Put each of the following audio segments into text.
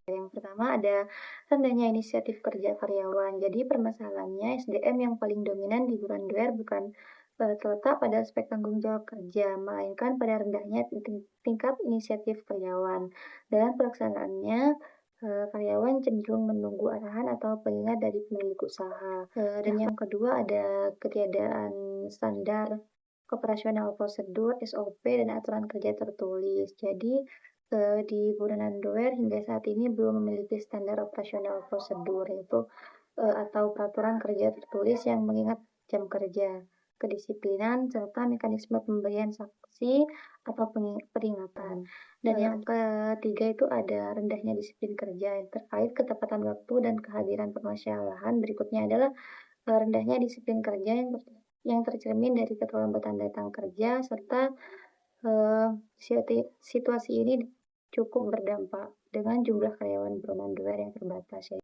Yang pertama ada rendahnya inisiatif kerja karyawan. Jadi permasalahannya SDM yang paling dominan di Burunan bukan terletak pada aspek tanggung jawab kerja, melainkan pada rendahnya tingkat inisiatif karyawan. Dalam pelaksanaannya, karyawan cenderung menunggu arahan atau pengingat dari pemilik usaha. Dan yang kedua ada ketiadaan standar operasional prosedur, SOP, dan aturan kerja tertulis. Jadi, di Burunan hingga saat ini belum memiliki standar operasional prosedur, yaitu atau peraturan kerja tertulis yang mengingat jam kerja, kedisiplinan, serta mekanisme pemberian sanksi atau peringatan. Dan yang ketiga itu ada rendahnya disiplin kerja yang terkait ketepatan waktu dan kehadiran permasalahan. Berikutnya adalah rendahnya disiplin kerja yang tercermin dari keterlambatan datang kerja, serta situasi ini cukup berdampak dengan jumlah karyawan Burunan yang terbatas.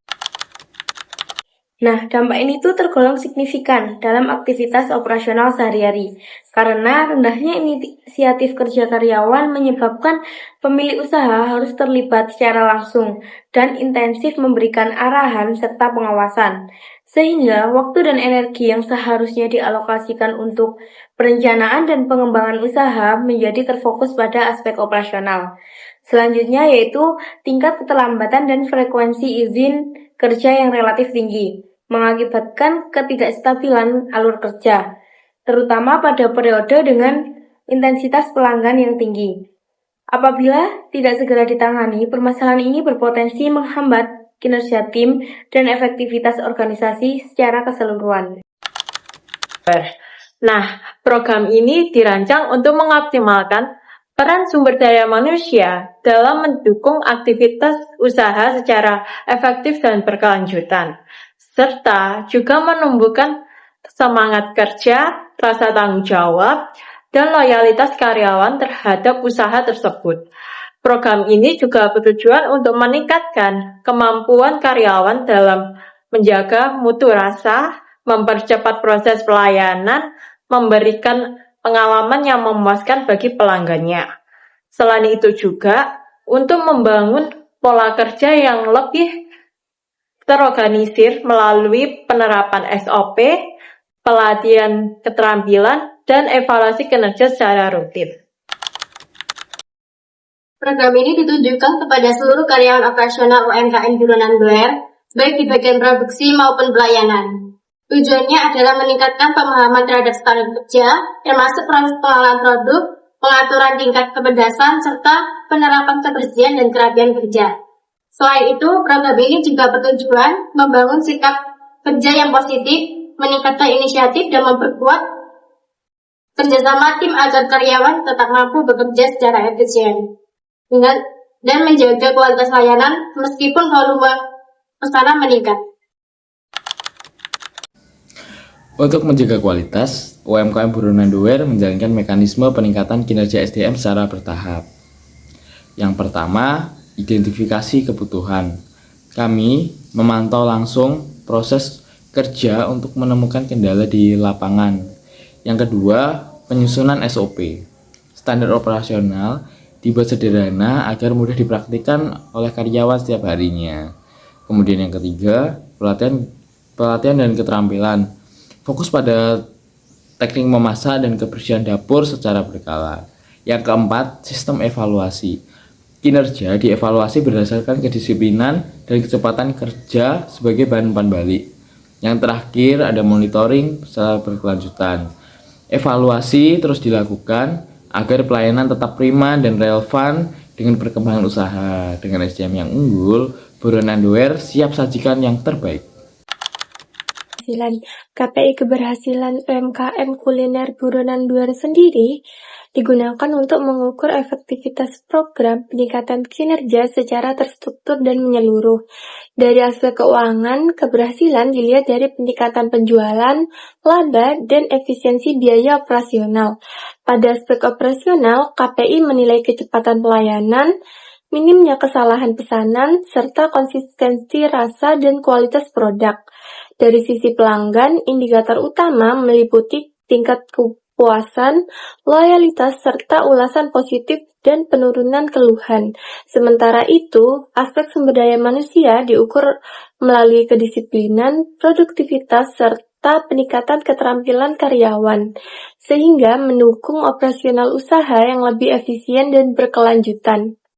Nah, dampak ini tuh tergolong signifikan dalam aktivitas operasional sehari-hari, karena rendahnya inisiatif kerja karyawan menyebabkan pemilik usaha harus terlibat secara langsung dan intensif memberikan arahan serta pengawasan, sehingga waktu dan energi yang seharusnya dialokasikan untuk perencanaan dan pengembangan usaha menjadi terfokus pada aspek operasional. Selanjutnya yaitu tingkat keterlambatan dan frekuensi izin kerja yang relatif tinggi, mengakibatkan ketidakstabilan alur kerja, terutama pada periode dengan intensitas pelanggan yang tinggi. Apabila tidak segera ditangani, permasalahan ini berpotensi menghambat kinerja tim dan efektivitas organisasi secara keseluruhan. Nah, program ini dirancang untuk mengoptimalkan peran sumber daya manusia dalam mendukung aktivitas usaha secara efektif dan berkelanjutan, serta juga menumbuhkan semangat kerja, rasa tanggung jawab, dan loyalitas karyawan terhadap usaha tersebut. Program ini juga bertujuan untuk meningkatkan kemampuan karyawan dalam menjaga mutu rasa, mempercepat proses pelayanan, memberikan pengalaman yang memuaskan bagi pelanggannya. Selain itu juga untuk membangun pola kerja yang lebih terorganisir melalui penerapan SOP, pelatihan keterampilan, dan evaluasi kinerja secara rutin. Program ini ditujukan kepada seluruh karyawan operasional UMKM Burunan, baik di bagian produksi maupun pelayanan. Tujuannya adalah meningkatkan pemahaman terhadap standar kerja, termasuk proses pengolahan produk, pengaturan tingkat kepedasan, serta penerapan kebersihan dan kerapian kerja. Selain itu, program ini juga bertujuan membangun sikap kerja yang positif, meningkatkan inisiatif, dan memperkuat kerjasama tim agar karyawan tetap mampu bekerja secara efisien dan menjaga kualitas layanan meskipun volume pesanan meningkat. Untuk menjaga kualitas, UMKM Burunan menjalankan mekanisme peningkatan kinerja SDM secara bertahap. Yang pertama, identifikasi kebutuhan. Kami memantau langsung proses kerja untuk menemukan kendala di lapangan. Yang kedua, penyusunan SOP. Standar operasional dibuat sederhana agar mudah dipraktikkan oleh karyawan setiap harinya. Kemudian yang ketiga, pelatihan dan keterampilan. Fokus pada teknik memasak dan kebersihan dapur secara berkala. Yang keempat, sistem evaluasi. Kinerja dievaluasi berdasarkan kedisiplinan dan kecepatan kerja sebagai bahan umpan balik. Yang terakhir, ada monitoring secara berkelanjutan. Evaluasi terus dilakukan agar pelayanan tetap prima dan relevan dengan perkembangan usaha. Dengan SDM yang unggul, Burunan siap sajikan yang terbaik. KPI keberhasilan UMKM kuliner Burunan sendiri digunakan untuk mengukur efektivitas program peningkatan kinerja secara terstruktur dan menyeluruh. Dari aspek keuangan, keberhasilan dilihat dari peningkatan penjualan, laba, dan efisiensi biaya operasional. Pada aspek operasional, KPI menilai kecepatan pelayanan, minimnya kesalahan pesanan, serta konsistensi rasa dan kualitas produk. Dari sisi pelanggan, indikator utama meliputi tingkat kepuasan, loyalitas, serta ulasan positif dan penurunan keluhan. Sementara itu, aspek sumber daya manusia diukur melalui kedisiplinan, produktivitas, serta peningkatan keterampilan karyawan, sehingga mendukung operasional usaha yang lebih efisien dan berkelanjutan.